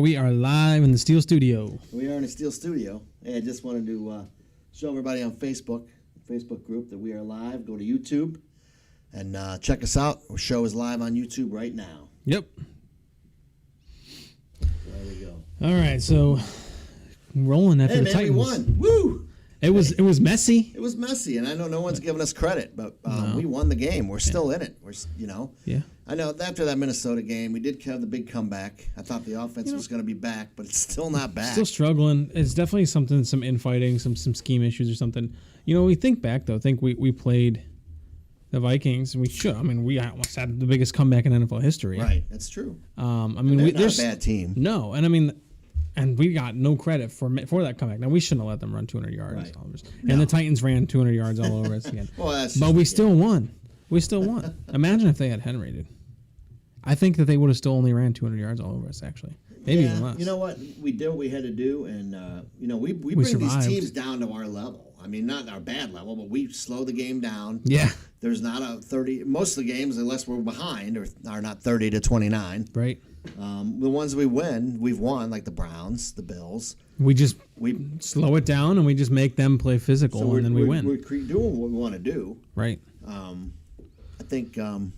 We are live in the Steel Studio. We are in the Steel Studio. Hey, I just wanted to show everybody on Facebook group that we are live. Go to YouTube and check us out. Our show is live on YouTube right now. Yep. There we go. All right, so rolling after the Titans. We won. Woo! It was messy. It was messy, and I know no one's giving us credit, but we won the game. We're still in it. Yeah. I know after that Minnesota game, we did have the big comeback. I thought the offense was going to be back, but it's still not back. Still struggling. It's definitely some infighting, some scheme issues or something. We think back, though. I think we played the Vikings, and we should. I mean, we almost had the biggest comeback in NFL history. Right, that's true. They're not a bad team. No, and we got no credit for that comeback. Now, we shouldn't have let them run 200 yards. Right. And the Titans ran 200 yards all over us again. But we still won. We still won. Imagine if they had Henry. I think that they would have still only ran 200 yards all over us, actually. Maybe even less. You know what? We did what we had to do, and, we bring survived. these teams down to our level. I mean, not our bad level, but we slow the game down. Yeah. There's not a 30. Most of the games, unless we're behind, are not 30-29. Right. The ones we've won, like the Browns, the Bills. We slow it down, and we just make them play physical, and then we win. We're doing what we want to do. Right. I think... hey,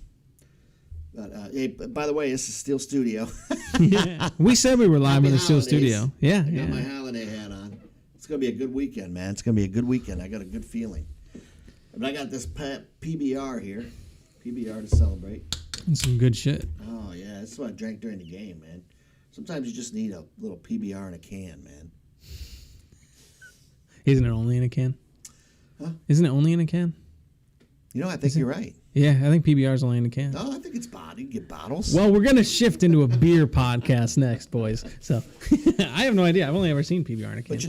by the way, this is Steel Studio. Yeah. We said we were live in the Steel Studio. Yeah. I got my holiday hat on. It's going to be a good weekend, man. It's going to be a good weekend. I got a good feeling. But I got this PBR here. PBR to celebrate. And some good shit. Oh, yeah. That's what I drank during the game, man. Sometimes you just need a little PBR in a can, man. Isn't it only in a can? Huh? Isn't it only in a can? I think you're right. Yeah, I think PBR is only in a can. No, I think it's bottled. You can get bottles. Well, we're going to shift into a beer podcast next, boys. So I have no idea. I've only ever seen PBR in a can. But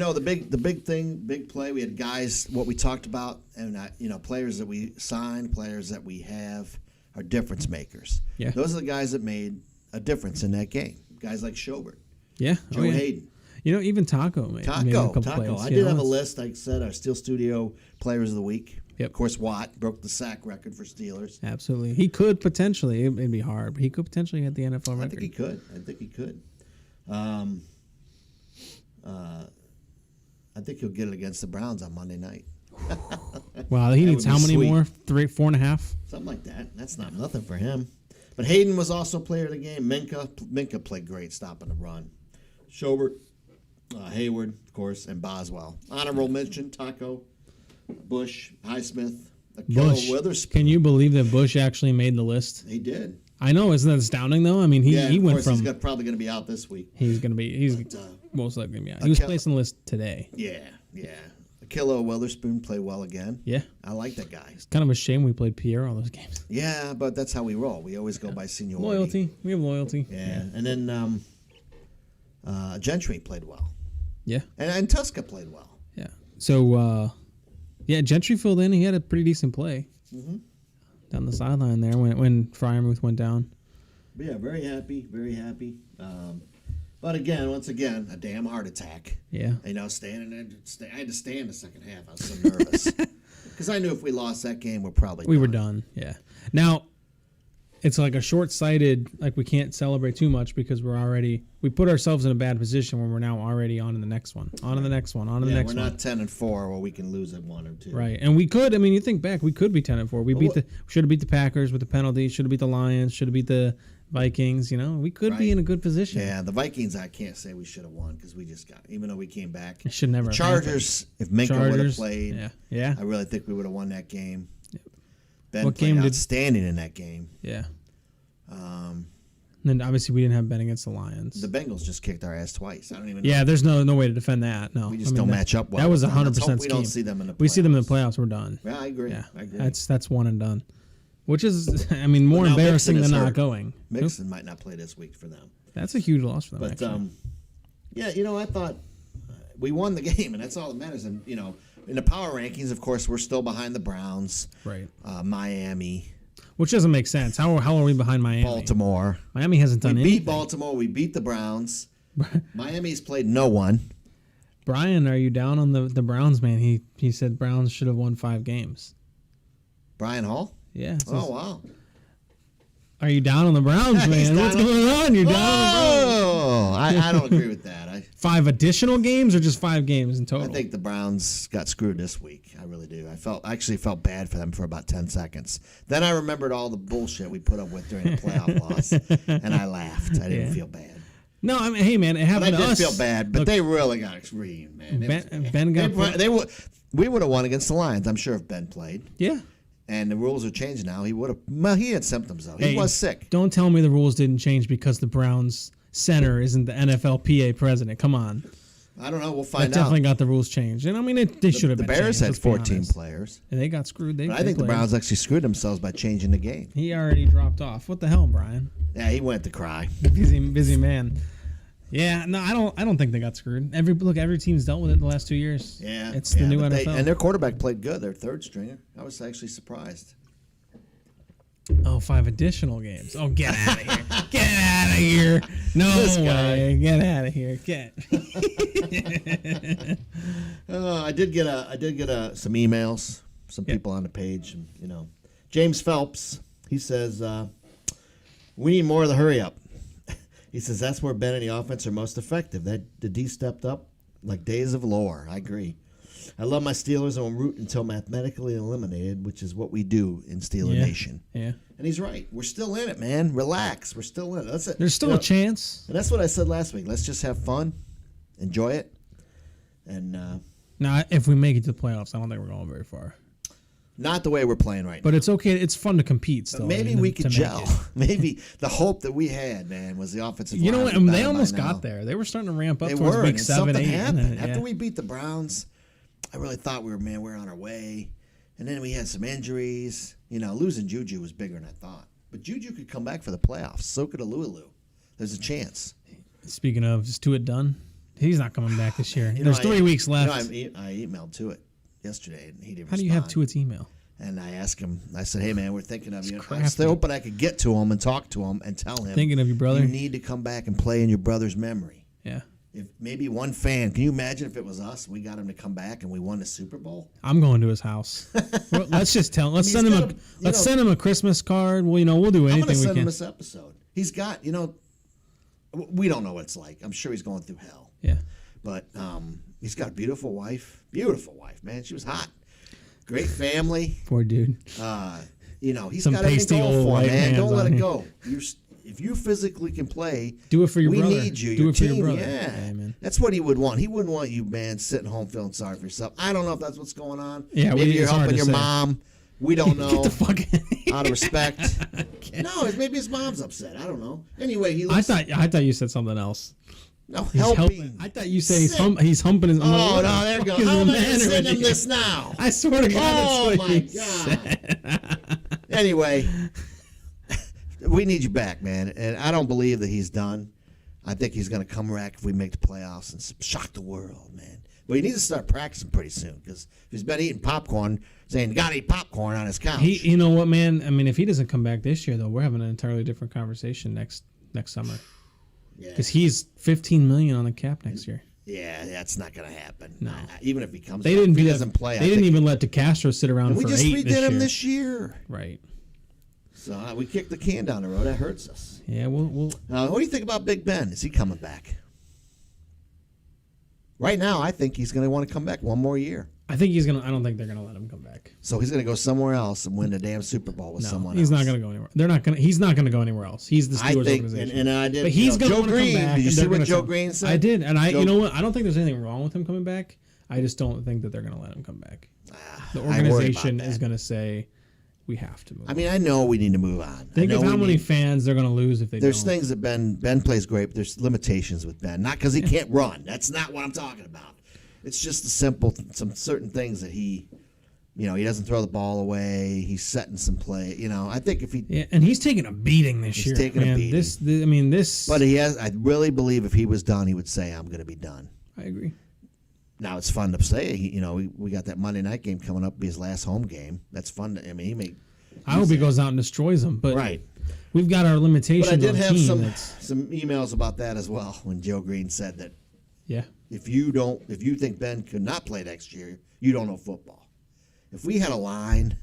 the big play, we had guys, what we talked about, and players that we signed, players that we have are difference makers. Yeah. Those are the guys that made a difference in that game. Guys like Schobert. Yeah. Joe Hayden. Even Taco made a couple plays. I did have a list, like I said, our Steel Studio Players of the Week. Yep. Of course, Watt broke the sack record for Steelers. Absolutely. He could potentially, it'd be hard, but he could potentially get the NFL record. I think he could. I think he'll get it against the Browns on Monday night. Wow, he needs how many sweet. More? 3, 4.5? Something like that. That's not nothing for him. But Hayden was also player of the game. Minka played great stopping the run. Schobert, Hayward, of course, and Boswell. Honorable mention, Taco, Bush, Highsmith, Bush. Witherspoon. Can you believe that Bush actually made the list? He did. I know, isn't that astounding though? I mean, he went from. He's probably going to be out this week. He's most likely going to be out. He was placed on the list today. Yeah. Akilo Witherspoon played well again. Yeah, I like that guy. It's kind of a shame we played Pierre all those games. Yeah, but that's how we roll. We always go by seniority. Loyalty. We have loyalty. Yeah, and then Gentry played well. Yeah, and Tuska played well. Yeah. So. Gentry filled in. He had a pretty decent play down the sideline there when Freiermuth went down. But yeah, very happy, very happy. But once again, a damn heart attack. Yeah. Standing there, I had to stay in the second half. I was so nervous because I knew if we lost that game, we were done. Yeah. Now, it's like a short-sighted, like we can't celebrate too much because we put ourselves in a bad position when we're now already on to the next one, on to the next one, on to the next one. We're not 10-4 where we can lose at 1 or 2. Right, and we could. I mean, you think back, we could be 10-4. We should have beat the Packers with the penalty. Should have beat the Lions. Should have beat the Vikings. You know, we could be in a good position. Yeah, the Vikings, I can't say we should have won because we just got, even though we came back. It should never. The Chargers, if Minka would have played, yeah, I really think we would have won that game. Yep. Ben played outstanding in that game. Yeah. And then obviously we didn't have Ben against the Lions. The Bengals just kicked our ass twice. I don't even know. Yeah, there's no way to defend that. No, we just don't match up well. That was 100%. We don't see them in the playoffs. We see them in the playoffs. We're done. Yeah, I agree. Yeah, I agree. That's one and done. Which is, I mean, more embarrassing than not going. Mixon might not play this week for them. That's a huge loss for them. But actually. yeah, I thought we won the game, and that's all that matters. And in the power rankings, of course, we're still behind the Browns. Right. Miami. Which doesn't make sense. How are we behind Miami? Baltimore. Miami hasn't done anything. We beat Baltimore. We beat the Browns. Miami's played no one. Brian, are you down on the Browns, man? He said Browns should have won 5 games. Brian Hall? Yeah. Oh, wow. Are you down on the Browns, man? What's going on? You're down on the Browns. Oh, I don't agree with that. 5 additional games or just 5 games in total? I think the Browns got screwed this week. I really do. I actually felt bad for them for about 10 seconds. Then I remembered all the bullshit we put up with during the playoff loss, and I laughed. I didn't feel bad. No, I mean, hey, man, it happened to us. I did feel bad, but they really got extreme, man. Ben got we would have won against the Lions, I'm sure, if Ben played. Yeah. And the rules are changed now. He would have. Well, he had symptoms though. He was sick. Don't tell me the rules didn't change because the Browns center isn't the NFLPA president. Come on. I don't know. We'll find out. Definitely got the rules changed. And I mean, they should have been changed. The Bears had 14 players. And they got screwed. I think the Browns actually screwed themselves by changing the game. He already dropped off. What the hell, Brian? Yeah, he went to cry. Busy man. Yeah, no, I don't think they got screwed. Every team's dealt with it the last 2 years. Yeah. It's the new NFL. And their quarterback played good. Their third stringer. I was actually surprised. Oh, 5 additional games. Oh, get out of here. Get out of here. No way. Get out of here. I did get some emails, some people on the page, and James Phelps, he says, we need more of the hurry up. He says that's where Ben and the offense are most effective. The D stepped up like days of lore. I agree. I love my Steelers and will root until mathematically eliminated, which is what we do in Steeler Nation. Yeah. And he's right. We're still in it, man. Relax. We're still in it. That's it. There's still a chance. And that's what I said last week. Let's just have fun, enjoy it. And now, if we make it to the playoffs, I don't think we're going very far. Not the way we're playing right now. But it's okay. It's fun to compete still. But maybe we could gel. Maybe the hope that we had, man, was the offensive line. You know what? They almost got there. They were starting to ramp up towards week 7, 8. Happened. After we beat the Browns, I really thought we were on our way. And then we had some injuries. Losing Juju was bigger than I thought. But Juju could come back for the playoffs. So could Alulu. There's a chance. Speaking of, is Tuitt done? He's not coming back this year. There's 3 weeks left. I emailed Tuitt yesterday, and he didn't respond. How do you have Tuitt's email? And I asked him, I said, hey, man, we're thinking of you. I was hoping I could get to him and talk to him and tell him. Thinking of your brother? You need to come back and play in your brother's memory. Yeah. If maybe one fan, can you imagine if it was us? We got him to come back and we won the Super Bowl. I'm going to his house. Let's just tell him. Let's send him a Christmas card. Well, we'll do anything we can. I'm going to send him this episode. He's got, we don't know what it's like. I'm sure he's going through hell. Yeah. But he's got a beautiful wife. Beautiful wife, man. She was hot. Great family. Poor dude. He's got everything going for him, man. Don't let it go. If you physically can play, do it for your brother. We need you. Do it for team, your brother. Yeah, man. That's what he would want. He wouldn't want you, man, sitting home feeling sorry for yourself. I don't know if that's what's going on. Yeah, maybe you're helping your mom. We don't know. Get the fuck out of respect. No, maybe his mom's upset. I don't know. Anyway, he looks. I thought you said something else. No, helping. I thought you said he's humping his. Oh no, there you go. How am I sending him this now? I swear to God. Oh my God. Anyway, we need you back, man, and I don't believe that he's done. I think he's going to come back if we make the playoffs and shock the world, man. But he needs to start practicing pretty soon because if he's been eating popcorn, saying "Got to eat popcorn" on his couch. You know what, man? I mean, if he doesn't come back this year, though, we're having an entirely different conversation next summer. Because he's $15 million on the cap next year. Yeah, that's not going to happen. No, even if he comes, they didn't. If he doesn't play. They didn't even let DeCastro sit around for 8 this year. We just redid him this year. Right. So we kicked the can down the road. That hurts us. Yeah, we'll. What do you think about Big Ben? Is he coming back? Right now, I think he's going to want to come back one more year. I think he's gonna. I don't think they're gonna let him come back. So he's going to go somewhere else and win the damn Super Bowl with someone else. He's not gonna go anywhere. They're not gonna. He's not gonna go anywhere else. He's the Steelers organization. And I did. But he's gonna Joe want to Green. come back. Did you see what Joe Green said? I did, and you know what? I don't think there's anything wrong with him coming back. I just don't think that they're gonna let him come back. The organization is gonna say we have to move. I mean, I know we need to move on. Think of how many fans they're gonna lose if they. There's things that Ben plays great. But there's limitations with Ben, not because he can't run. That's not what I'm talking about. It's just some certain things that he doesn't throw the ball away. He's setting some play. I think if he and he's taking a beating this year. He's taking a beating. This. But he has. I really believe if he was done, he would say, "I'm going to be done." I agree. Now it's fun to say. We got that Monday night game coming up. Be his last home game. That's fun. I hope he goes out and destroys them. But right. We've got our limitations. But I did on have team some emails about that as well when Joe Green said that. Yeah. If you think Ben could not play next year, you don't know football. If we had a line,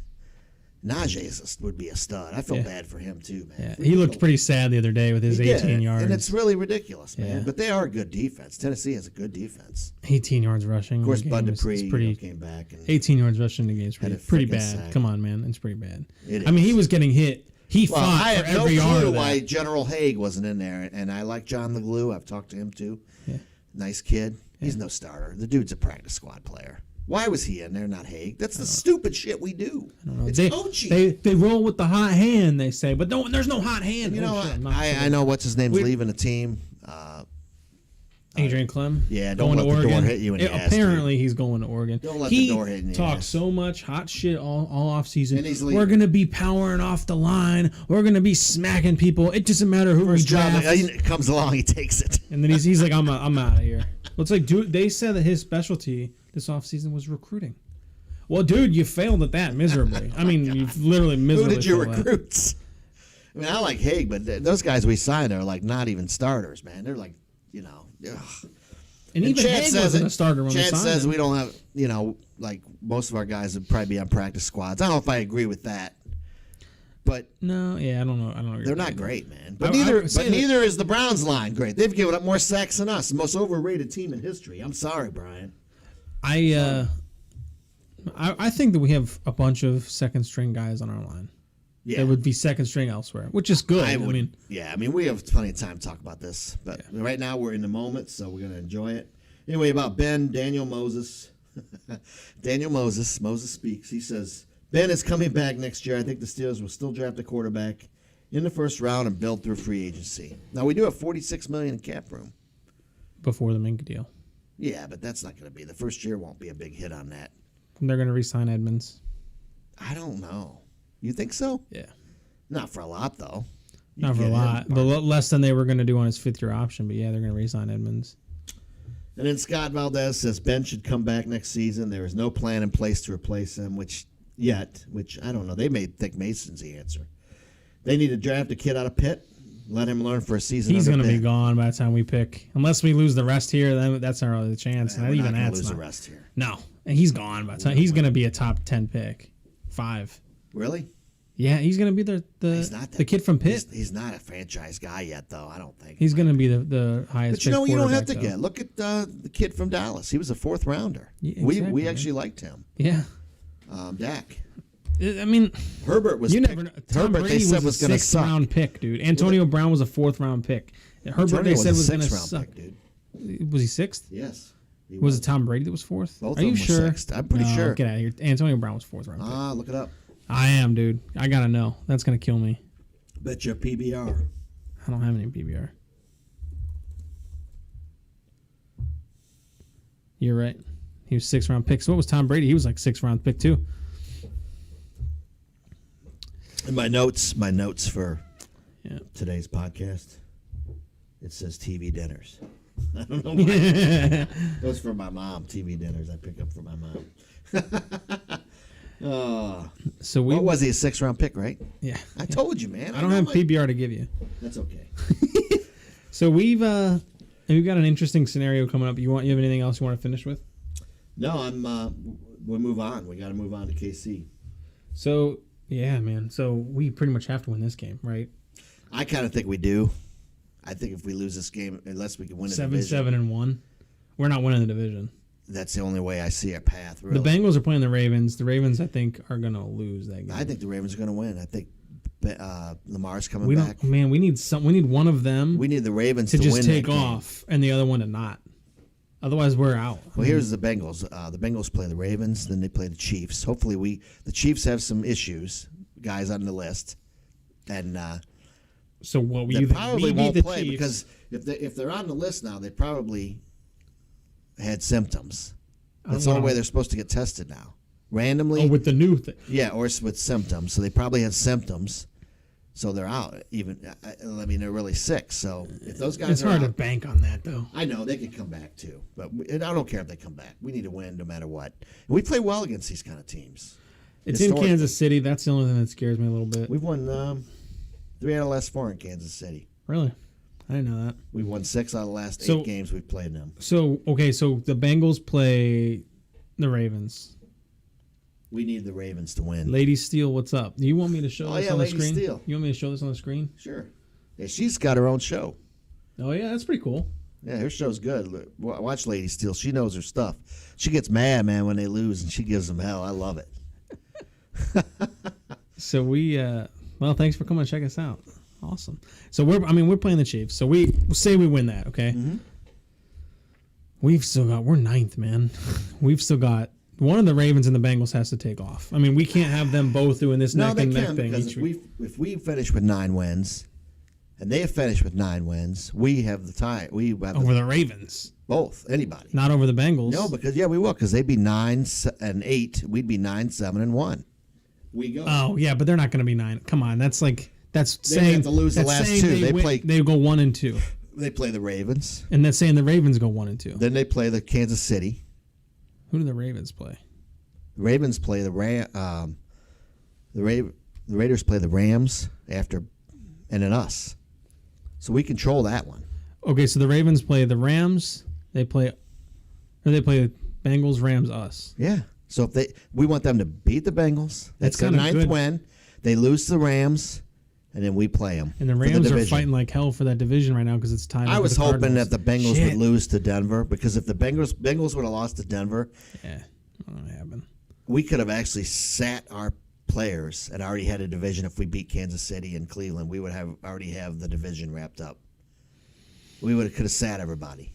Najee would be a stud. I feel bad for him too, man. Yeah. He looked pretty sad the other day with his 18 yards. And it's really ridiculous, man. Yeah. But they are a good defense. Tennessee has a good defense. 18 yards rushing. Of course, Bud Dupree came back. And 18 yards rushing in the game is pretty bad. Sack. Come on, man. It's pretty bad. It I mean, he was getting hit. He fought I for have every no yard clue of that. why General Haig wasn't in there. And I like John LeGlue. I've talked to him too. Yeah. Nice kid. He's no starter. The dude's a practice squad player. Why was he in there, not Haig? That's the stupid shit we do. I don't know. It's coaching. They roll with the hot hand, they say, but there's no hot hand. I know what's his name's leaving the team. Adrian Clem. Yeah, don't going let to Oregon. The door hit you in the ass. Apparently, he's going to Oregon. Don't let the door hit you in the talked ass. so much hot shit all off season. And he's leaving. We're gonna be powering off the line. We're gonna be smacking people. It doesn't matter who we draft. It comes along, he takes it. And then he's like, I'm out of here. Well, it's like, dude, they said that his specialty this offseason was recruiting. Well, dude, you failed at that miserably. I mean, you've literally miserably Who did you failed recruit? I mean, I like Haig, but those guys we signed are like not even starters, man. They're like, ugh. And even Haig wasn't a starter when we Chad signed says him. we don't have, like most of our guys would probably be on practice squads. I don't know if I agree with that. But no, yeah, I don't know. They're not great, man. But neither is the Browns line great. They've given up more sacks than us, the most overrated team in history. I'm sorry, Brian. I think that we have a bunch of second string guys on our line. Yeah. That would be second string elsewhere, which is good. I mean, we have plenty of time to talk about this, but right now we're in the moment, so we're going to enjoy it. Anyway, about Ben, Daniel Moses. Moses speaks. He says, Ben is coming back next year. I think the Steelers will still draft a quarterback in the first round and build through free agency. Now, we do have $46 million in cap room. Before the Minka deal. Yeah, but that's not going to be. The first year won't be a big hit on that. They're going to re-sign Edmonds. I don't know. You think so? Yeah. Not for a lot, though. Not for a lot. But less than they were going to do on his fifth-year option. But, yeah, they're going to re-sign Edmonds. And then Scott Valdez says Ben should come back next season. There is no plan in place to replace him, which I don't know. They may think Mason's the answer. They need to draft a kid out of Pitt, let him learn for a season. He's going to be gone by the time we pick. Unless we lose the rest here, then that's our other chance. We're not going to lose the rest here. No. And he's gone by the time. He's going to be a top 10 pick. 5. Really? Yeah, he's going to be the kid from Pitt. He's not a franchise guy yet, though, I don't think. He's going to be the highest pick. But you don't have to though. get. Look at the kid from Dallas. He was a 4th rounder. Yeah, exactly, we actually liked him. Yeah. Dak. I mean, Herbert was. You never know. Tom Herbert, Brady they said was going to a 6th round pick, dude. Antonio Brown was a 4th round pick. Herbert, they said was going to suck. Pick, dude. Was he 6th? Yes. Was it Tom Brady that was 4th? Both Are you sure? 6th. I'm pretty sure. Get out of here. Antonio Brown was 4th round pick. Look it up. I am, dude. I gotta know. That's gonna kill me. Bet you PBR. I don't have any PBR. You're right. He was 6th round pick. So what was Tom Brady? He was like 6th round pick too. In my notes for today's podcast, it says TV dinners. I don't know why. Those for my mom. TV dinners I pick up for my mom. What was he, a 6th round pick, right? Yeah. I told you, man. I don't have PBR to give you. That's okay. So we've got an interesting scenario coming up. You have anything else you want to finish with? No, we'll move on. We got to move on to KC. So Yeah, man. So we pretty much have to win this game, right? I kind of think we do. I think if we lose this game, unless we can win a division, 7-7-1, we're not winning the division. that's the only way I see our path. Really. The Bengals are playing the Ravens. The Ravens, I think, are going to lose that game. I think the Ravens are going to win. I think Lamar's coming we back. don't, man, we need one of them. We need the Ravens to just win take that game. off, and the other one to not. Otherwise, we're out. Well, here's the Bengals. The Bengals play the Ravens, then they play the Chiefs. Hopefully, the Chiefs have some issues, guys on the list, and so what we they probably won't play Chiefs. because if they're on the list now, they probably had symptoms. I That's don't the only know. way they're supposed to get tested now, randomly. Oh, with the new thing. Yeah, or with symptoms. So they probably had symptoms, so they're out. I mean, they're really sick. So if those guys It's are hard to out, bank on that, though. I know they could come back too, but I don't care if they come back. We need to win no matter what. And we play well against these kind of teams. It's in Kansas City. That's the only thing that scares me a little bit. We've won 3 out of the last 4 in Kansas City. Really? I didn't know that. We've won 6 out of the last 8 games we've played them. So the Bengals play the Ravens. We need the Ravens to win. Lady Steele, what's up? Do you want me to show this on the Lady screen? Steele. You want me to show this on the screen? Sure. Yeah, she's got her own show. Oh, yeah, that's pretty cool. Yeah, her show's good. Look, watch Lady Steele. She knows her stuff. She gets mad, man, when they lose, and she gives them hell. I love it. So thanks for coming and check us out. Awesome. So we're playing the Chiefs. So we say we win that, okay? Mm-hmm. We're ninth, man. We've still got one of the Ravens and the Bengals has to take off. I mean, we can't have them both doing this neck and neck thing. Because if we finish with 9 wins, and they have finished with 9 wins, we have the tie. We have over the Ravens. Both, anybody. Not over the Bengals. No, because we will. Because they'd be 9-8. We'd be 9-7-1. We go. Oh yeah, but they're not going to be 9. Come on, that's saying have to lose the last 2. They go 1-2. They play the Ravens, and that's saying the Ravens go 1-2. Then they play the Kansas City. Who do the Ravens play? The Ravens play the Raiders play the Rams after, and then us. So we control that one. Okay, so the Ravens play the Rams. They play Bengals, Rams, us. Yeah. So we want them to beat the Bengals. That's their 9th good. win. They lose to the Rams, and then we play them. And the Rams are fighting like hell for that division right now because it's tied. I was hoping that the Bengals would lose to Denver, because if the Bengals would have lost to Denver, not gonna happen. We could have actually sat our players and already had a division. If we beat Kansas City and Cleveland, we would already have the division wrapped up. We could have sat everybody.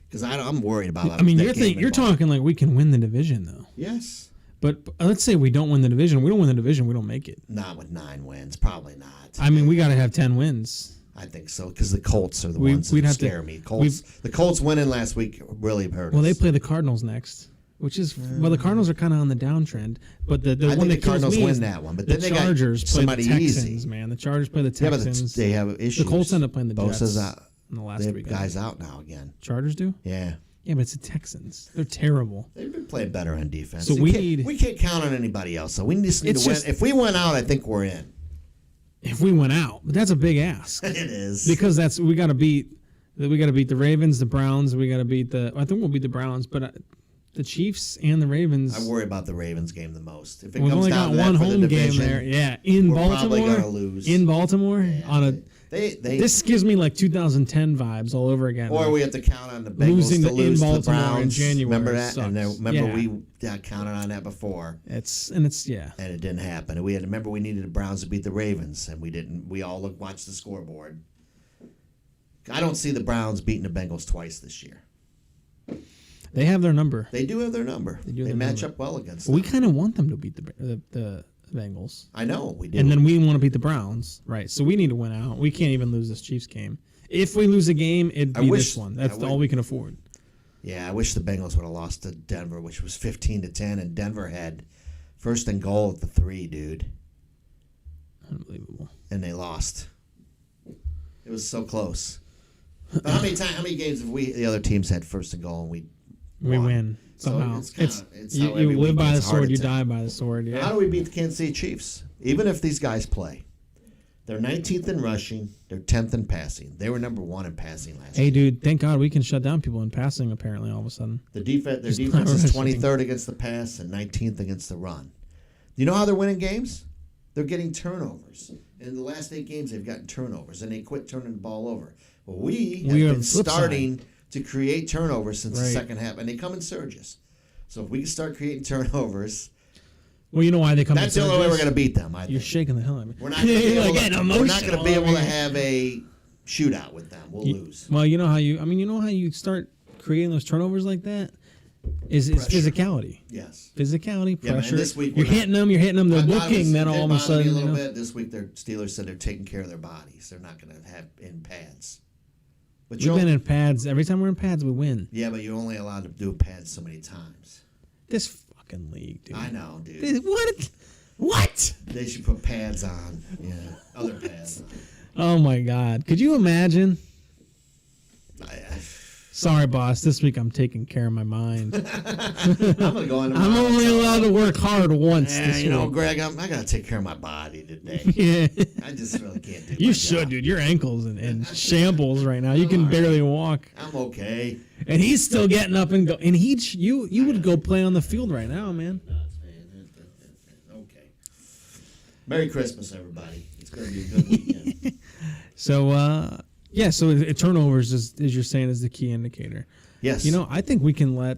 Because I'm worried about. I mean, you're talking like we can win the division though. Yes. But let's say we don't win the division. We don't win the division. We don't make it. Not with 9 wins. Probably not. I mean, we got to have 10 wins. I think so, because the Colts are the ones that scare me. The Colts winning last week really hurt us. Well, they play the Cardinals next, which is the Cardinals are kind of on the downtrend. But the I one think that the Cardinals kills me win is that one. But the then Chargers they got somebody play the Texans, easy. man. The Chargers play the Texans. But they have issues. The Colts end up playing the Jets. Bosa's out. In the last they have week. guys out now again. Chargers do? Yeah. Yeah, but it's the Texans. They're terrible. They've been playing better on defense. So we can't count on anybody else. So we just need to win. If we went out, I think we're in. If we went out, but that's a big ask. It is, because we got to beat the Ravens, the Browns. We got to beat I think we'll beat the Browns, but the Chiefs and the Ravens. I worry about the Ravens game the most. If it we've comes only down got to one that for home the division, game there. Yeah, in we're Baltimore. Probably gonna lose. In Baltimore Yeah, this gives me like 2010 vibes all over again. Or we have to count on the Bengals losing to lose in to the Baltimore Browns. in January. Remember that? Sucks. And we counted on that before. And it didn't happen. And remember we needed the Browns to beat the Ravens, and we didn't. We all watched the scoreboard. I don't see the Browns beating the Bengals twice this year. They have their number. They do have their number. They match up well against them. We kind of want them to beat the Bengals. I know we do. And then we want to beat the Browns, right? So we need to win out. We can't even lose this Chiefs game. If we lose a game, it'd be this one. That's all we can afford. Yeah, I wish the Bengals would have lost to Denver, which was 15-10, and Denver had 1st and goal at the 3, dude. Unbelievable. And they lost. It was so close. But how many games have the other teams had 1st and goal and we win somehow? So you live by the sword, you die by the sword. Yeah. How do we beat the Kansas City Chiefs? Even if these guys play, they're 19th in rushing, they're 10th in passing. They were number 1 in passing last year. Hey, dude, thank God we can shut down people in passing. Apparently, all of a sudden, their defense is 23rd against the pass and 19th against the run. Do you know how they're winning games? They're getting turnovers. In the last 8 games, they've gotten turnovers, and they quit turning the ball over. Well, we have been starting to create turnovers since the second half, and they come in surges. So if we can start creating turnovers, well, you know why they come. That's the only way we're going to beat them. I think. You're shaking the hell out of me. We're not going to be able to have a shootout with them. We'll lose. Well, you know how you start creating those turnovers like that is physicality. Yes, physicality, pressure. Man, this week you're hitting them. They're looking. Then all of a sudden, a little bit. This week, their Steelers said they're taking care of their bodies. They're not going to have in pads. But we've been in pads. Every time we're in pads, we win. Yeah, but you're only allowed to do pads so many times. This fucking league, dude. I know, dude. What? They should put pads on. Yeah, other pads on. Oh, my God. Could you imagine? Sorry, boss. This week I'm taking care of my mind. I'm gonna go on. I'm only allowed to work hard once. You know, Greg, I gotta take care of my body today. Yeah, I just really can't do. You should, dude. Your ankles in shambles right now. You can barely walk. I'm okay. And he's still getting up and go. And you would go play on the field right now, man. Okay. Merry Christmas, everybody. It's gonna be a good weekend. So. Yeah, so turnovers, as you're saying, is the key indicator. Yes. You know, I think we can let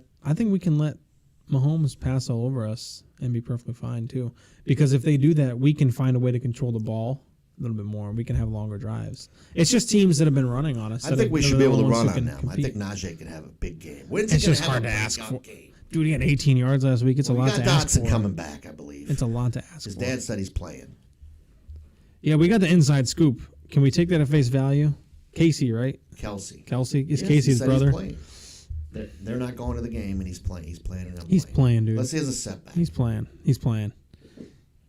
Mahomes pass all over us and be perfectly fine too. Because if they do that, we can find a way to control the ball a little bit more. We can have longer drives. It's just teams that have been running on us. I think we should be able to run on them. Compete. I think Najee can have a big game. When's it's just hard to ask for. Dude, he had 18 yards last week. It's a lot to ask for. We got Dotson coming back, I believe. It's a lot to ask His for. dad said he's playing. Yeah, we got the inside scoop. Can we take that at face value? Casey, right? Kelsey. Is Casey's brother. They're not going to the game, and he's playing. He's playing, dude. Let's see as a setback. He's playing.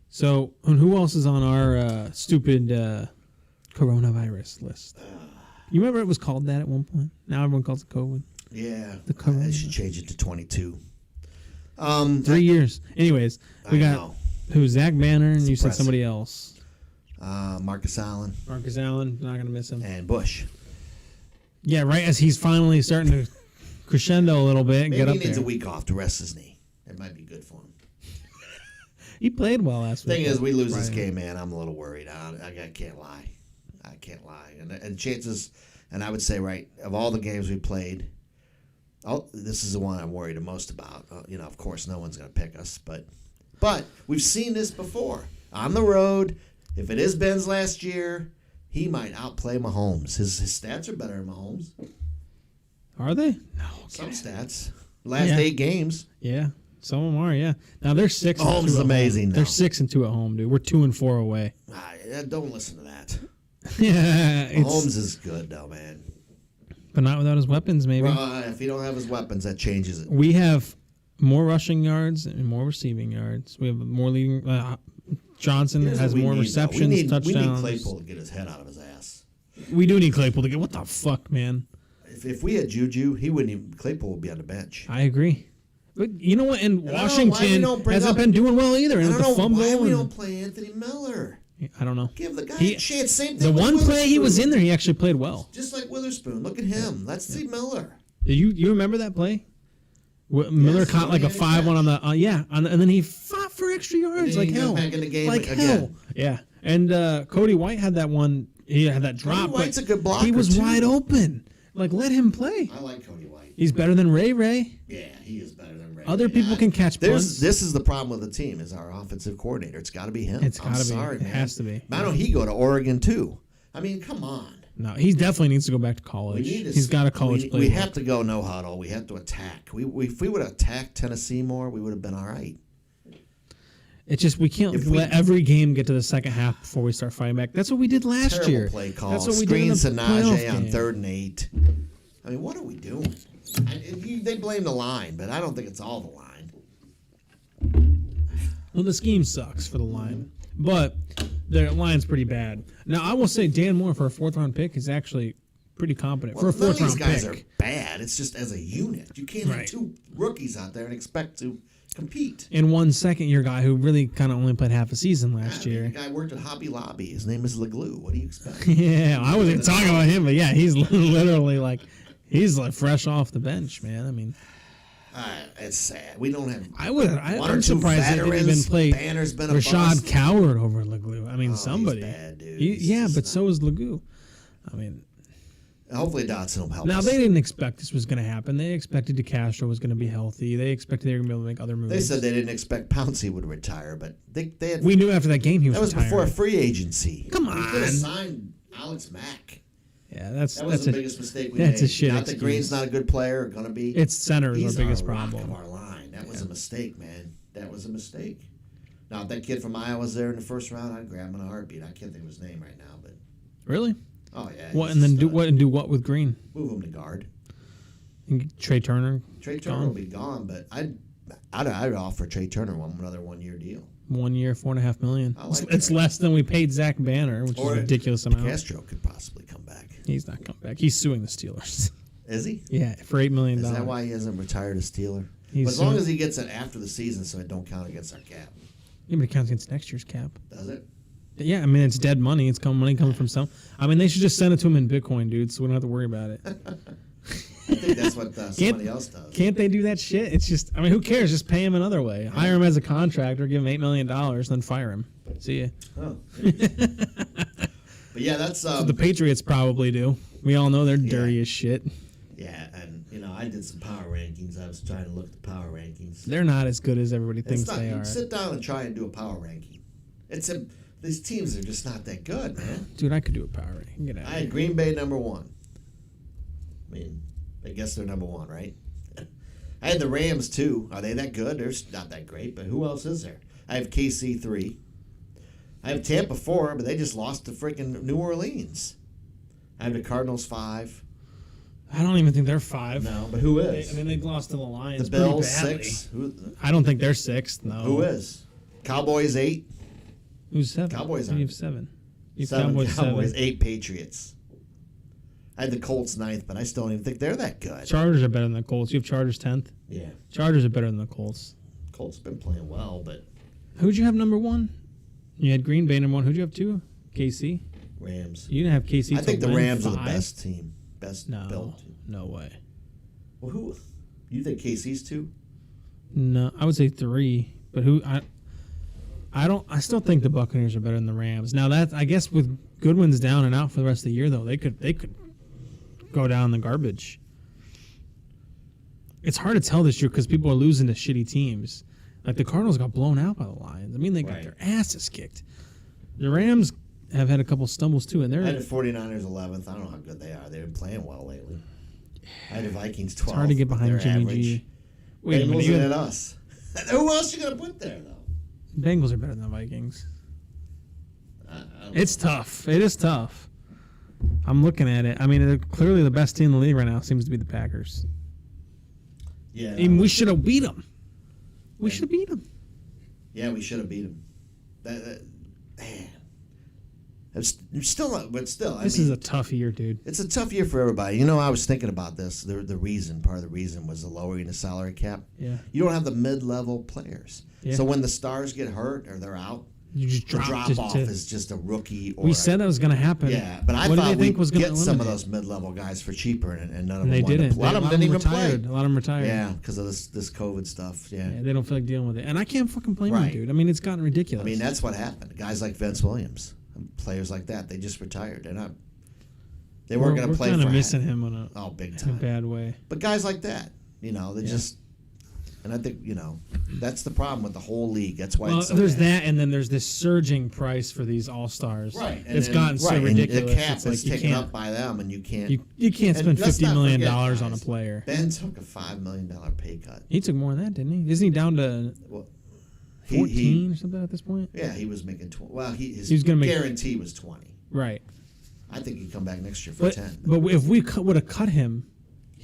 So, and who else is on our stupid coronavirus list? You remember it was called that at one point? Now everyone calls it COVID. Yeah. The coronavirus. I should change it to 22. 3 years. Anyways, we got who's Zach Banner, and you said somebody else. Marcus Allen. Not going to miss him. And Bush. Yeah, right as he's finally starting to crescendo a little bit and get up there. Maybe he needs a week off to rest his knee. It might be good for him. He played well last week. Thing is, we lose this game, man. I'm a little worried. I can't lie. And chances, and I would say, right, of all the games we played, this is the one I'm worried the most about. Of course, no one's going to pick us, but we've seen this before. On the road, if it is Ben's last year, he might outplay Mahomes. His stats are better than Mahomes. Are they? No. Some stats. Last 8 games. Yeah. Some of them are, yeah. Now they're 6 and 2 Mahomes is amazing. They're 6 and 2 at home, dude. We're 2 and 4 away. Don't listen to that. Yeah. Mahomes is good, though, man. But not without his weapons, maybe. If he don't have his weapons, that changes it. We have more rushing yards and more receiving yards. We have more leading. Johnson has more receptions, touchdowns. We need Claypool to get his head out of his ass. We do need Claypool to get. What the fuck, man? If we had Juju, Claypool would be on the bench. I agree. But you know what? And Washington hasn't been doing well either. I don't know why we don't play Anthony Miller. I don't know. Give the guy a chance. Same thing. The one play he was in there, he actually played well. Just like Witherspoon. Look at him. Let's see Miller. You remember that play? Miller caught like a 5-1 on the and then he fought for extra yards like hell. Back in the game like again. Hell. Yeah, and Cody White had that one. He had that drop. Cody White's a good blocker. He was too. wide open. Like let him play. I like Cody White. He's better than Ray. Yeah, he is better than Ray. Other people can catch punts. This is the problem with the team is our offensive coordinator. It's got to be him. It's got to be. Sorry, It man. has to be. Why don't he go to Oregon too? I mean, come on. No, he definitely needs to go back to college. He's got a college play. We have to go no huddle. We have to attack. If we would have attacked Tennessee more, we would have been all right. It's just we can't let every game get to the second half before we start fighting back. That's what we did last year. Play call. That's what we Screens did in to the Najee on game. 3rd and 8. I mean, what are we doing? They blame the line, but I don't think it's all the line. Well, the scheme sucks for the line, but the line's pretty bad. Now, I will say Dan Moore for a 4th-round pick is actually pretty competent for a 4th-round pick. These guys are bad. It's just as a unit. You can't have 2 rookies out there and expect to compete. And one second-year guy who really kind of only played half a season last year. The guy worked at Hobby Lobby. His name is LeGlue. What do you expect? Yeah, I wasn't talking about him, but yeah, he's literally like, he's like fresh off the bench, man. I mean, It's sad. We don't have. I'm surprised they didn't even play Banner's been a Rashad bust. Coward over Leglu. I mean, somebody. He's bad, dude. Yeah, but so is Leglu. I mean, hopefully Dotson will help now us. they didn't expect this was going to happen. They expected DeCastro was going to be healthy. They expected they were going to be able to make other moves. They said they didn't expect Pouncey would retire, but they had. We knew after that game he was That was retiring. before free agency. Come We could have on. signed Alex Mack. Yeah, That was the biggest mistake we that's made. a shit Not excuse. that Green's not a good player or going to be. It's center is He's our biggest our rock problem. of our line. That was a mistake, man. That was a mistake. Now, if that kid from Iowa was there in the first round, I'd grab him in a heartbeat. I can't think of his name right now, but Really? oh yeah. What he's and then a do stud. what and do what with Green? Move him to guard. And Trey Turner. Trey Turner will be gone, but I'd offer Trey Turner another 1 year deal. 1 year, $4.5 million. I like It's that. less than we paid Zach Banner, which is a ridiculous amount. Castro could possibly come back. He's not coming back. He's suing the Steelers. Is he? Yeah, for $8 million. Is that why he hasn't retired a Steeler? He's But as long suing- as he gets it after the season, so it don't count against our cap. Yeah, but it counts against next year's cap. Does it? Yeah, I mean it's dead money. It's money coming from some. I mean they should just send it to him in Bitcoin, dude. So we don't have to worry about it. I think that's what somebody else does. Can't they do that shit? It's just. I mean, who cares? Just pay him another way. Hire him as a contractor, give him $8 million, then fire him. See ya. Oh. But yeah, that's The Patriots probably do. We all know they're dirty as shit. yeah, and I did some power rankings. I was trying to look at the power rankings. They're not as good as everybody thinks It's not, they you are. sit down and try and do a power ranking. These teams are just not that good, man. Dude, I could do a power ranking. Get out of I here. had Green Bay number 1. I mean, I guess they're number 1, right? I had the Rams 2. Are they that good? They're not that great, but who else is there? I have KC 3. I have Tampa 4, but they just lost to freaking New Orleans. I have the Cardinals 5. I don't even think they're 5. No, but who is? I mean, they lost to the Lions. The Bills pretty badly. 6. I don't think they're 6th. No. Who is? Cowboys 8. Who's 7? Cowboys You aren't. have 7. You have 7 Cowboys 7. 8 Patriots. I had the Colts 9th, but I still don't even think they're that good. Chargers are better than the Colts. You have Chargers 10th. Yeah, Chargers are better than the Colts. Colts been playing well, but Who'd you have number 1? You had Green Bay number 1. Who'd you have 2? KC. Rams. You didn't have KC. I think the till Rams are the 5? best team, best No, built team. no way. Well, who? You think KC's 2? No, I would say 3. But who? I don't. I still think the Buccaneers are better than the Rams. Now that I guess with Goodwin's down and out for the rest of the year, though, they could go down the garbage. It's hard to tell this year because people are losing to shitty teams. Like the Cardinals got blown out by the Lions. I mean, they got Right. their asses kicked. The Rams have had a couple stumbles too, and I had they're. the 49ers 11th. I don't know how good they are. They've been playing well lately. I had the Vikings 12th. It's hard to get behind They're Jimmy average. G. Wait a minute, Bengals you and have, at us. Who else you gonna put there though? Bengals are better than the Vikings. I don't It's know. tough. It is tough. I'm looking at it. I mean, they're clearly the best team in the league right now seems to be the Packers. Yeah, And we should have beat them. We should have beat them. yeah, we should have beat them. Man, it's still, but still, This is a tough year, dude. it's a tough year for everybody. I was thinking about this. Part of the reason was the lowering the salary cap. Yeah. You don't have the mid-level players. Yeah. So when the stars get hurt or they're out, You just the drop drop-off is just a rookie. Or We said that was going to happen. yeah, but I what did thought they think we'd was going to get some of eliminate? those mid-level guys for cheaper, and none of And them they wanted didn't. to play. A lot of them didn't even retired. play. A lot of them retired. Yeah, because of this COVID stuff. Yeah. Yeah, they don't feel like dealing with it. And I can't fucking blame Right. them, dude. I mean, it's gotten ridiculous. I mean, that's what happened. Guys like Vince Williams, players like that, they just retired. They weren't going to play We're kind for of missing him on big in a time. bad way. But guys like that, they just, and I think that's the problem with the whole league. That's why Well, it's so there's bad. that, and then there's this surging price for these all-stars. Right. And It's then- gotten so right, and ridiculous. the cap It's like is you taken can't, up by them, and you can't. you can't and spend let's $50 not million forget, on a guys, player. Ben took a $5 million pay cut. He took more than that, didn't he? Isn't he down to Well, 14 or something at this point? yeah, he was making 20. Well, his He was gonna make- guarantee was 20. Right. I think he'd come back next year for But 10. if we would have cut him,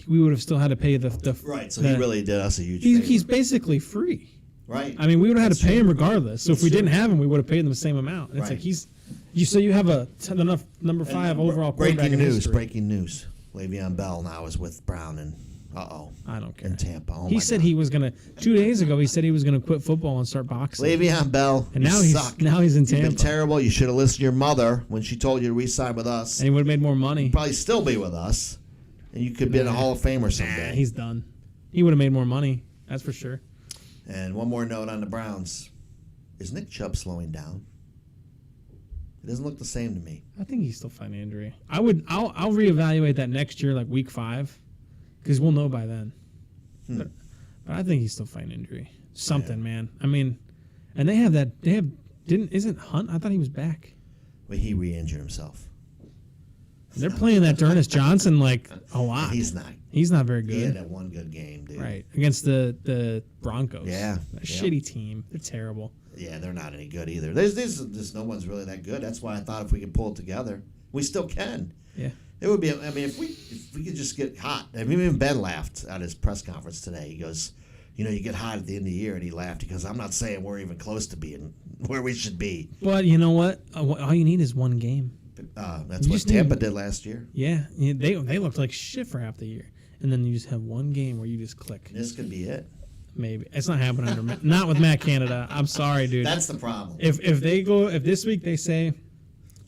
we would have still had to pay the Right, so the- he really did us a huge favor. He's basically free. Right. I mean, we would have had That's to pay true. him regardless. So if That's we didn't true. have him, we would have paid him the same amount. And it's Right. like so you have enough number 5 overall quarterback Breaking in news! history. Breaking news! Le'Veon Bell now is with Brown, and I don't care. in Tampa. Oh He my said God. he was gonna 2 days ago. He said he was gonna quit football and start boxing. Le'Veon Bell, And you now suck. he's in You've been Tampa. terrible. You should have listened to your mother when she told you to re-sign with us. And he would have made more money. You'd probably still be with us, and you could be in a Hall of Famer someday. He's done. He would have made more money. That's for sure. And one more note on the Browns. Is Nick Chubb slowing down? It doesn't look the same to me. I think he's still fighting injury. I'll reevaluate that next year, like week 5, because we'll know by then. But I think he's still fighting injury. Something, man. I mean, and isn't Hunt? I thought he was back. Well, he re-injured himself. They're playing that Dearness Johnson like a lot. He's not. He's not very good. He had that one good game, dude. Right. Against the Broncos. Yeah. A shitty team. They're terrible. Yeah, they're not any good either. There's no one's really that good. That's why I thought if we could pull it together, we still can. Yeah. It would be. I mean, if we could just get hot. I mean, even Ben laughed at his press conference today. He goes, you get hot at the end of the year, and he laughed because I'm not saying we're even close to being where we should be. But you know what? All you need is one game. That's what Tampa did last year. Yeah, they looked like shit for half the year, and then you just have one game where you just click. This could be it. Maybe it's not happening under not with Matt Canada. I'm sorry, dude. That's the problem. If this week they say,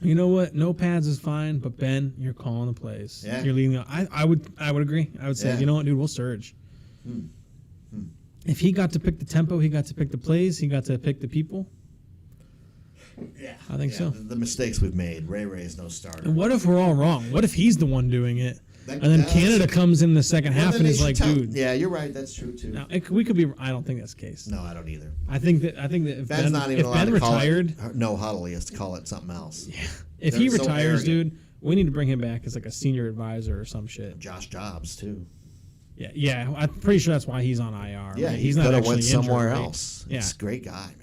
you know what, no pads is fine, but Ben, you're calling the plays. Yeah. You're leading. I would agree. I would say, Yeah. you know what, dude, we'll surge. If he got to pick the tempo, he got to pick the plays, he got to pick the people. Yeah, I think so. The mistakes we've made. Ray is no starter. And what if we're all wrong? What if he's the one doing it? And then Canada comes in the second half and is like, dude. Yeah, you're right. That's true too. Now, we could be. I don't think that's the case. No, I don't either. I think that if Ben's Ben, not even if allowed Ben to call retired, it no huddle. He has to call it something else. Yeah. If They're he so retires, arrogant. dude, we need to bring him back as like a senior advisor or some shit. Josh Jobs too. Yeah. I'm pretty sure that's why he's on IR. Yeah, right? he's not could have actually went injured, somewhere right? else. Yeah. He's a great guy, man.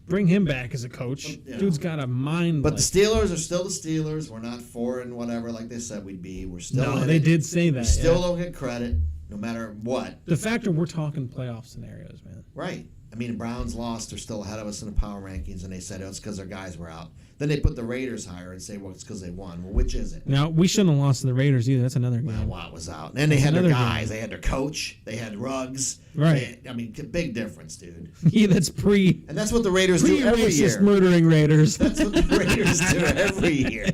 Bring him back as a coach. Dude's got a mind. But the Steelers are still the Steelers. We're not 4 and whatever like they said we'd be. We're still. No, they did say that. We still don't get credit, no matter what. The factor we're talking playoff scenarios, man. Right. I mean, the Browns lost. They're still ahead of us in the power rankings, and they said it's because their guys were out. Then they put the Raiders higher and say, well, it's because they won. Well, which is it? Now, we shouldn't have lost to the Raiders either. That's another game. Well, Watt was out. And they had their guys. They had their coach. They had Ruggs. Right. I mean, big difference, dude. Yeah, that's And that's what the Raiders do every year. murdering Raiders. That's what the Raiders do every year.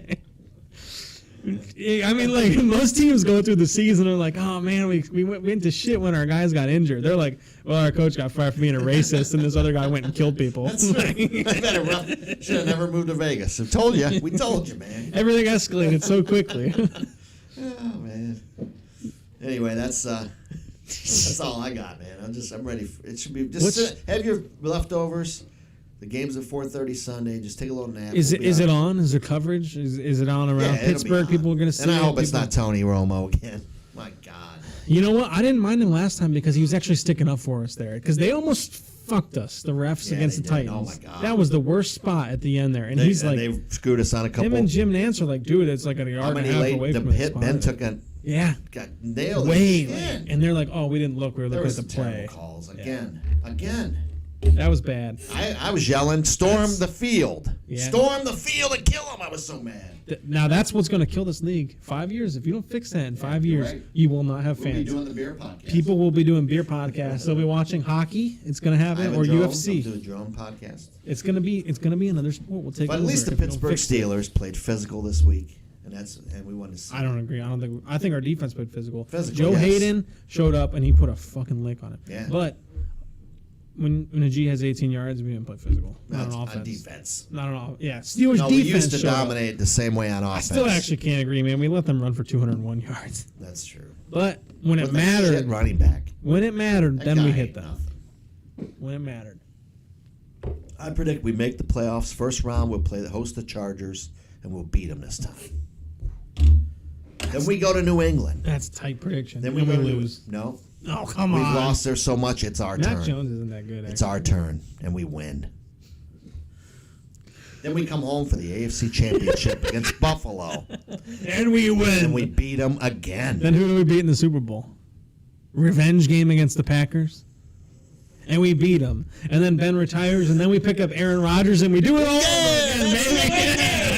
I mean, like, most teams go through the season and are like, oh, man, we went to shit when our guys got injured. They're like, well, our coach got fired for being a racist, and this other guy went and killed people. That's right. Should have never moved to Vegas. I told you. We told you, man. Everything escalated so quickly. Oh, man. Anyway, that's all I got, man. I'm ready. It should be have your leftovers. The game's at 4:30 Sunday. Just take a little nap. Is it on? Is there coverage? Is it on around Pittsburgh? People are going to see it. And I hope it's not Tony Romo again. My God. You know what? I didn't mind him last time because he was actually sticking up for us there. Because they almost fucked us, the refs against the Titans. Oh, my God. That was the worst spot at the end there. And he's like, they screwed us on a couple. Him and Jim Nance are like, dude, it's like a yard and a half away from the hit. spot. Ben took a. Yeah. Got nailed. Way late. And they're like, oh, we didn't look. We were looking at the play. Terrible calls again. That was bad. I was yelling, storm the field. Yeah. Storm the field and kill him. I was so mad. Now, that's what's going to kill this league. 5 years. If you don't fix that in 5 years, right. you will not have fans. We'll be doing the beer podcast. People will be doing beer podcasts. They'll be watching hockey. It's going to happen. Or UFC. I'll do a drone podcast. It's going to be another sport. We'll take But at least the Pittsburgh Steelers played physical this week. And we won to see. I don't agree. I think our defense played physical. Joe Hayden showed up and he put a fucking lick on it. Yeah. But when a G has 18 yards, we didn't play physical. Not on offense. On defense. Not on offense. Yeah. Steelers defense. We used to dominate the same way on offense. I still actually can't agree, man. We let them run for 201 yards. That's true. But when it mattered, running back. When it mattered, then we hit them. When it mattered. I predict we make the playoffs. First round, we'll host the Chargers, and we'll beat them this time. Then we go to New England. That's a tight prediction. Then we lose. No. Oh, come on. We've lost there so much, it's our turn. Mac Jones isn't that good, actually. It's our turn, and we win. Then we come home for the AFC Championship against Buffalo. And we win. And we beat them again. Then who do we beat in the Super Bowl? Revenge game against the Packers. And we beat them. And then Ben retires, and then we pick up Aaron Rodgers, and we do it all over again, baby.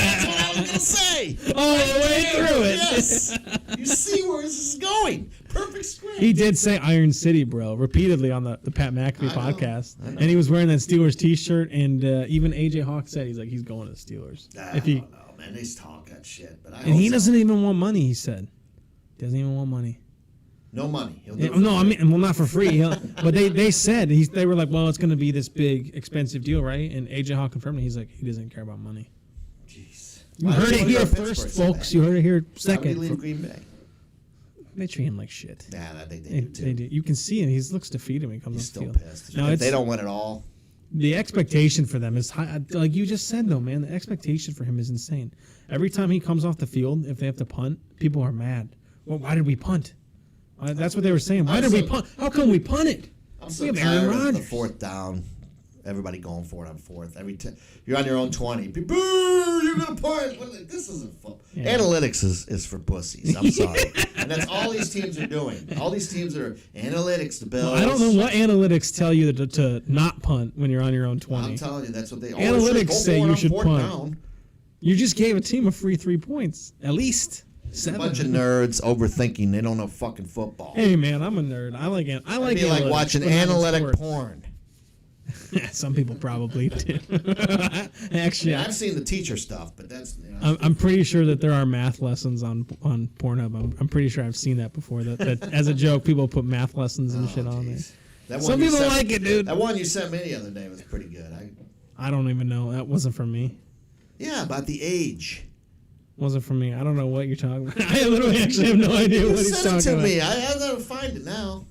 That's what I was going to say. All the way through it. Yes. You see where this is going. Perfect script. He did say Iron City, bro, repeatedly on the Pat McAfee podcast. And he was wearing that Steelers T-shirt, and even A.J. Hawk said he's going to the Steelers. I don't know, man. They talk that shit. But he doesn't even want money, he said. Doesn't even want money. No money. He'll do Yeah, it for no, I free. mean, well, not for free. But they said they were like, well, it's going to be this big expensive deal, right? And AJ Hawk confirmed it. He's like, he doesn't care about money. Jeez. You Why heard does it he wanna here go to Pittsburgh first, so folks. bad? You heard it here Why would he second. leave Green Bay? They treat him like shit. Yeah, they They, do too. they do. You can see him. He looks defeated when he comes He's off the still field. pissed. No, If it's, they don't win it all, the expectation for them is high. Like you just said, though, man, the expectation for him is insane. Every time he comes off the field, if they have to punt, people are mad. Well, why did we punt? That's what they were saying. Why did we punt? How come we punted? I'm We so have tired Aaron of the Rodgers. fourth down. Everybody going for it on fourth. You're on your own 20. Boo! You're gonna punt. This isn't fun. Yeah. Analytics is for pussies. I'm sorry, and that's all these teams are doing. All these teams are analytics. The Bills. Well, I don't know what analytics tell you to not punt when you're on your own 20. I'm telling you, that's what they Analytics always say go for it you on should fourth punt. down. You just gave a team a free 3 points, at least A 7. bunch of nerds overthinking. They don't know fucking football. Hey man, I'm a nerd. I like it. I like It'd be like analytics, watching but not in analytic sports. porn. Some people probably do. Actually, Yeah, I've seen the teacher stuff, but that's. You know, I'm pretty sure that there are math lessons on Pornhub. I'm pretty sure I've seen that before. That as a joke, people put math lessons and shit on there. jeez. That one Some you people sent- like it, dude. That one you sent me the other day was pretty good. I don't even know. That wasn't for me. Yeah, about the age. Wasn't for me. I don't know what you're talking about. I literally actually have no idea You what he's sent it talking to about. me. I gotta find it now.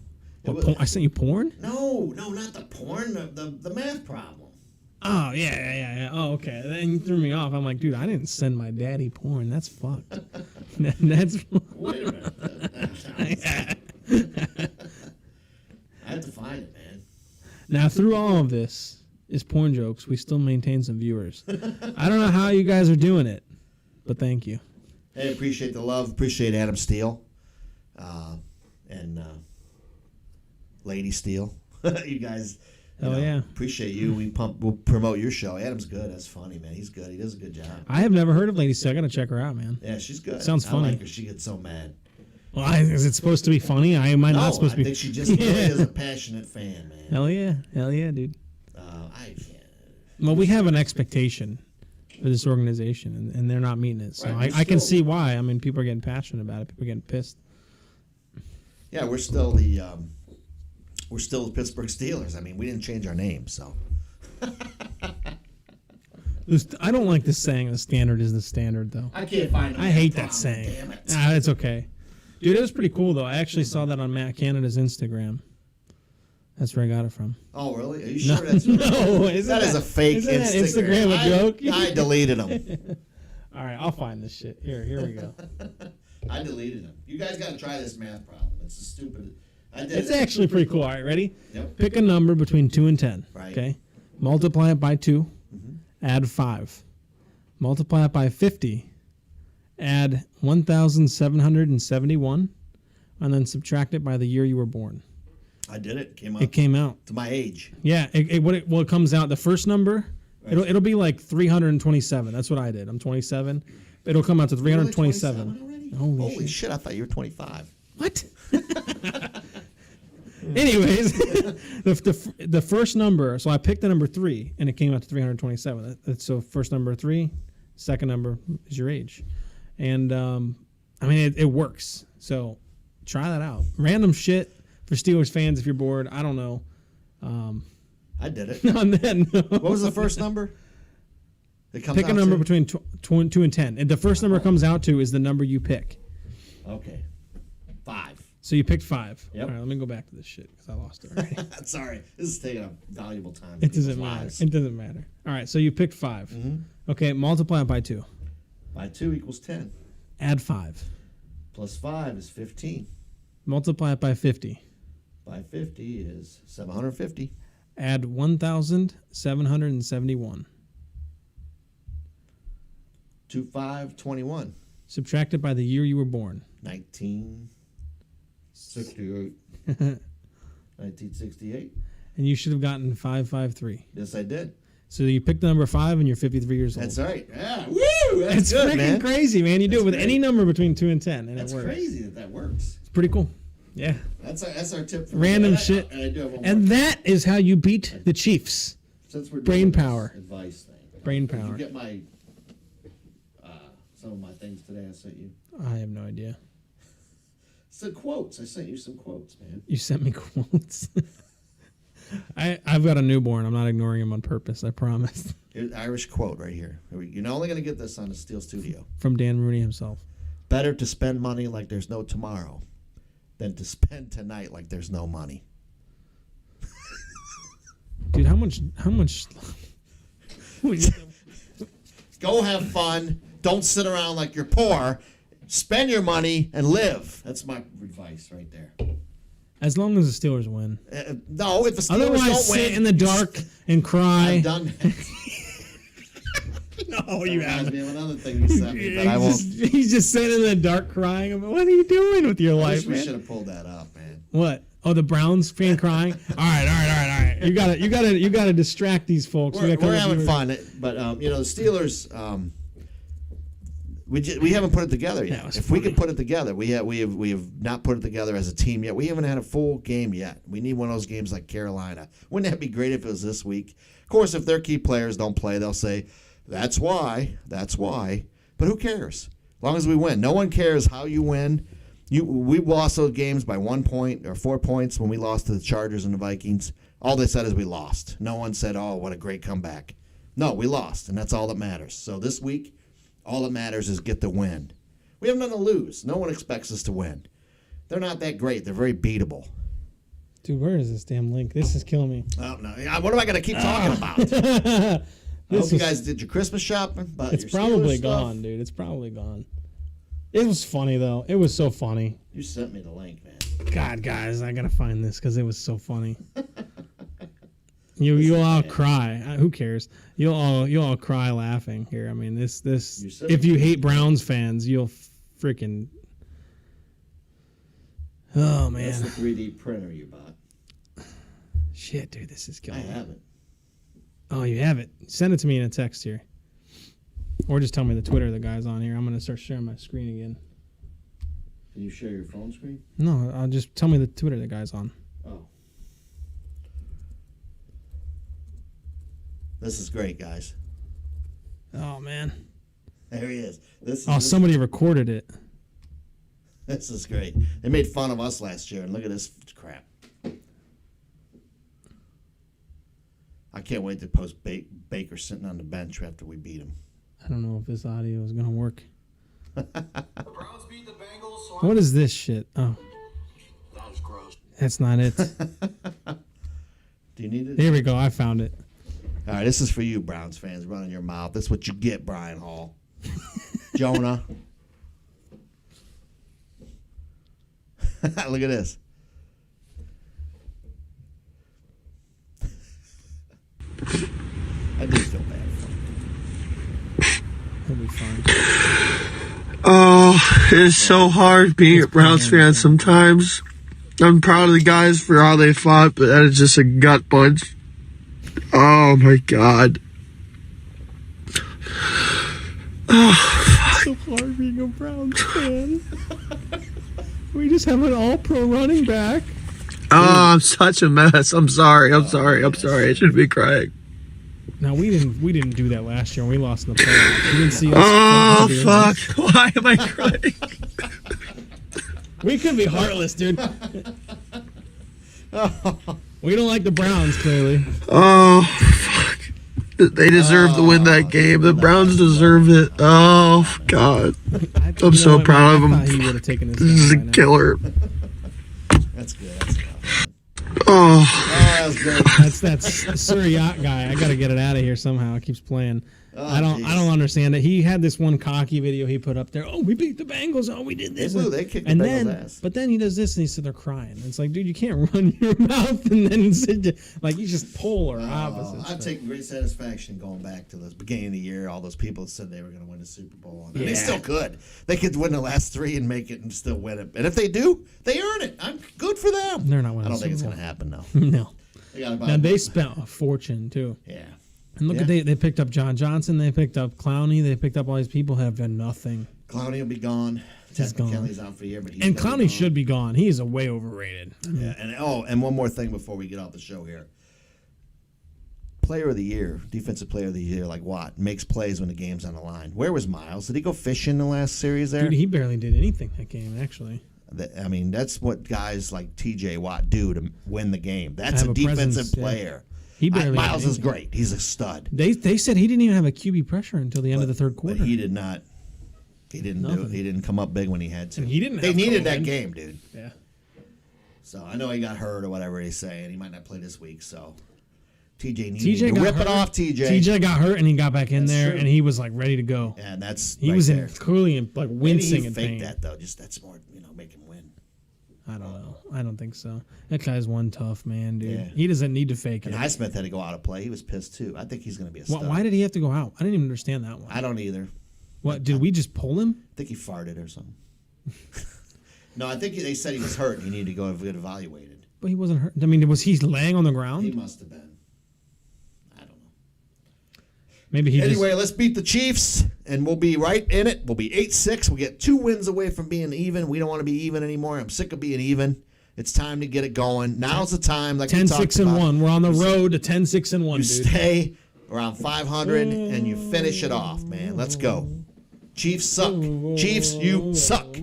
What, I sent you porn? No, not the porn. The math problem. Oh yeah. Oh okay. Then you threw me off. I'm like, dude, I didn't send my daddy porn. That's fucked. That's. Wait a minute. I have to find it, man. Now, through all of this is porn jokes. We still maintain some viewers. I don't know how you guys are doing it, but thank you. Hey, appreciate the love. Appreciate Adam Steele, and Lady Steele. You guys. Oh yeah. Appreciate you. We'll promote your show. Adam's good. That's funny, man. He's good. He does a good job. I have never heard of Lady Steele. I gotta check her out, man. Yeah, she's good. Sounds funny. I like her. She gets so mad. Well, is it supposed to be funny? Am I No, not supposed I to be? think she just really is a passionate fan, man. Hell yeah, dude. I can't. Well, we have an expectation for this organization, and they're not meeting it. So Right, I can see why. I mean, people are getting passionate about it. People are getting pissed. Yeah, we're still the Pittsburgh Steelers. I mean, we didn't change our name, so. I don't like this saying. The standard is the standard, though. I can't find. I hate that saying. Damn it. It's okay. Dude, it was pretty cool, though. I actually saw that on Matt Canada's Instagram. That's where I got it from. Oh, really? Are you sure that's No, isn't that is a fake isn't that Instagram. Instagram a joke? I deleted them. All right, I'll find this shit. Here we go. I deleted them. You guys got to try this math problem. It's a stupid. I did. It's it. actually pretty cool. All right, ready? Yep. Pick a number between 2 and 10. Right. Okay. Multiply it by 2. Mm-hmm. Add 5. Multiply it by 50. Add 1,771. And then subtract it by the year you were born. I did it. Came up It came out. to my age. Yeah. It comes out. The first number, Right. it'll be like 327. That's what I did. I'm 27. It'll come out to 327. Already? Holy Holy shit! I thought you were 25. What? Anyways, the first number. So I picked the number 3, and it came out to 327. So first number 3, second number is your age, and I mean it works. So try that out. Random shit for Steelers fans if you're bored. I don't know. I did it. On that note, What was the first number? It comes pick a out number to? between 2 and 10, and the first number it comes out to is the number you pick. Okay. 5. So you picked 5. Yep. All right, let me go back to this shit because I lost it already. Sorry, this is taking up valuable time. It doesn't matter. It doesn't matter. All right, so you picked 5. Mm-hmm. Okay, multiply it by 2. By 2 equals 10. Add 5. Plus 5 is 15. Multiply it by 50. By 50 is 750. Add 1,771. 2521. Subtract it by the year you were born. 1968. 1968. And you should have gotten 553. Yes, I did. So you picked the number 5 and you're 53 years old. That's right. Yeah. Woo! That's It's good, freaking man. crazy, man. You do it with great. any number between 2 and 10, and That's it works. crazy that works. It's pretty cool. Yeah. That's our tip. For Random and shit. And I do have one And more. that is how you beat the Chiefs. Since we're brain doing this power. advice thing. Brain Did power. you get my some of my things today I sent you? I have no idea. Some quotes. I sent you some quotes, man. You sent me quotes. I've got a newborn. I'm not ignoring him on purpose. I promise. Here's an Irish quote right here. You're only going to get this on the Steel Studio. From Dan Rooney himself. Better to spend money like there's no tomorrow than to spend tonight like there's no money. Dude, how much Go have fun. Don't sit around like you're poor. Spend your money and live. That's my advice right there. As long as the Steelers win. No, if the Steelers Otherwise, don't sit win, in the dark and cry. I've done that. No, you haven't. Me of another thing you sent me, but I won't. He's just sitting in the dark crying. What are you doing with your I life, wish we man? should have pulled that up, man. What? Oh, the Browns fan crying. All right. You gotta distract these folks. We're having fun, but the Steelers. We haven't put it together yet. If we could put it together, we have not put it together as a team yet. We haven't had a full game yet. We need one of those games like Carolina. Wouldn't that be great if it was this week? Of course, if their key players don't play, they'll say, that's why. But who cares? As long as we win. No one cares how you win. We lost those games by 1 point or 4 points when we lost to the Chargers and the Vikings. All they said is we lost. No one said, oh, what a great comeback. No, we lost, and that's all that matters. So this week, all that matters is get the win. We have nothing to lose. No one expects us to win. They're not that great. They're very beatable. Dude, where is this damn link? This is killing me. Oh, no. What am I going to keep talking about? I hope you guys did your Christmas shopping. It's probably gone, dude. It's probably gone. It was funny, though. It was so funny. You sent me the link, man. God, guys, I got to find this because it was so funny. You'll all cry. Who cares? You'll all cry laughing here. I mean, this. If you hate Browns fans, you'll freaking. Oh man. That's the 3D printer you bought. Shit, dude, this is killing me. I have it. Oh, you have it. Send it to me in a text here, or just tell me the Twitter the guy's on here. I'm gonna start sharing my screen again. Can you share your phone screen? No, I'll just tell me the Twitter the guy's on. Oh. This is great, guys. Oh man. There he is. Somebody recorded it. This is great. They made fun of us last year, and look at this crap. I can't wait to post Baker sitting on the bench after we beat him. I don't know if this audio is gonna work. The Browns beat the Bengals. So What is this shit? Oh, that is gross. that's not it. Do you need it? Here we go. I found it. All right, this is for you, Browns fans. Running your mouth. This is what you get, Brian Hall. Jonah. Look at this. I do feel bad for him. He'll be fine. Oh, it's so hard being a Browns fan sometimes. I'm proud of the guys for how they fought, but that is just a gut punch. Oh my God. Oh, It's so hard being a Browns fan. We just have an all-pro running back. I'm such a mess. I'm sorry. I shouldn't be crying. Now we didn't do that last year when we lost in the playoffs. You didn't see us. Oh fuck! Why am I crying? We could be heartless, dude. We don't like the Browns, clearly. Oh fuck! They deserve to win that game. The Browns deserve it. Oh God! I'm so proud of him. He would have taken This is a killer. That's good. That's good. Oh, that was good. That's Sir Yacht guy. I gotta get it out of here somehow. It keeps playing. I don't understand it. He had this one cocky video he put up there. Oh, we beat the Bengals. Oh, we did this. They kicked the Bengals' ass. But then he does this and he said they're crying. It's like, dude, you can't run your mouth and then sit like you just polar opposites. I've taken great satisfaction going back to the beginning of the year. All those people that said they were going to win the Super Bowl, and they still could. They could win the last three and make it and still win it. And if they do, they earn it. I'm good for them. They're not winning. I don't the think it's Super going to happen though. No. And they spent a fortune too. Yeah. And look at they picked up John Johnson, they picked up Clowney, they picked up all these people who have done nothing. Clowney will be gone. He's gone. Kelly's out for a year, but and Clowney should be gone. He is way overrated. Yeah, and one more thing before we get off the show here. Player of the year, defensive player of the year, like Watt, makes plays when the game's on the line. Where was Miles? Did he go fishing the last series there? Dude, he barely did anything that game, actually. I mean, that's what guys like T.J. Watt do to win the game. That's Have a a defensive presence, yeah. player. He barely Miles had is anything. great. He's a stud. They said he didn't even have a QB pressure until the end of the third quarter. But he did not. He didn't do it. Nothing. He didn't come up big when he had to. And he didn't They have needed COVID. that game, dude. Yeah. So I know he got hurt or whatever he's saying. He might not play this week. So TJ needed TJ to got rip hurt. it off. TJ. TJ got hurt and he got back in That's there true. and he was like ready to go. And that's He right was there. clearly like Maybe wincing he in faked pain. that though. Just that's more make him win. I don't know. I don't think so. That guy's one tough man, dude. Yeah. He doesn't need to fake And it. Highsmith had to go out of play. He was pissed too. I think he's going to be a stud. Why did he have to go out? I didn't even understand that one. I don't either. What did we just pull him? I think he farted or something. No, I think they said he was hurt and he needed to go get evaluated. But he wasn't hurt. I mean, was he laying on the He ground? must have been. I don't know. Maybe he Anyway, let's beat the Chiefs, and we'll be right in it. We'll be 8-6. We'll get 2 wins away from being even. We don't want to be even anymore. I'm sick of being even. It's time to get it going. Now's the time. Like 10-6-1. We're on the road to 10-6-1, You dude. stay around 500 and you finish it off, man. Let's go. Chiefs suck. Chiefs, you suck.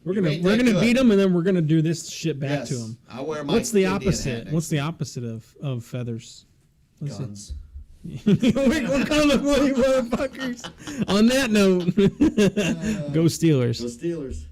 We're You ain't gonna that good. beat them, and then we're gonna do this shit back Yes. to them. I wear my What's the Indian hat opposite? next What's the opposite of feathers? Let's see. Guns. What kind of funny motherfuckers? On that note, go Steelers. Go Steelers.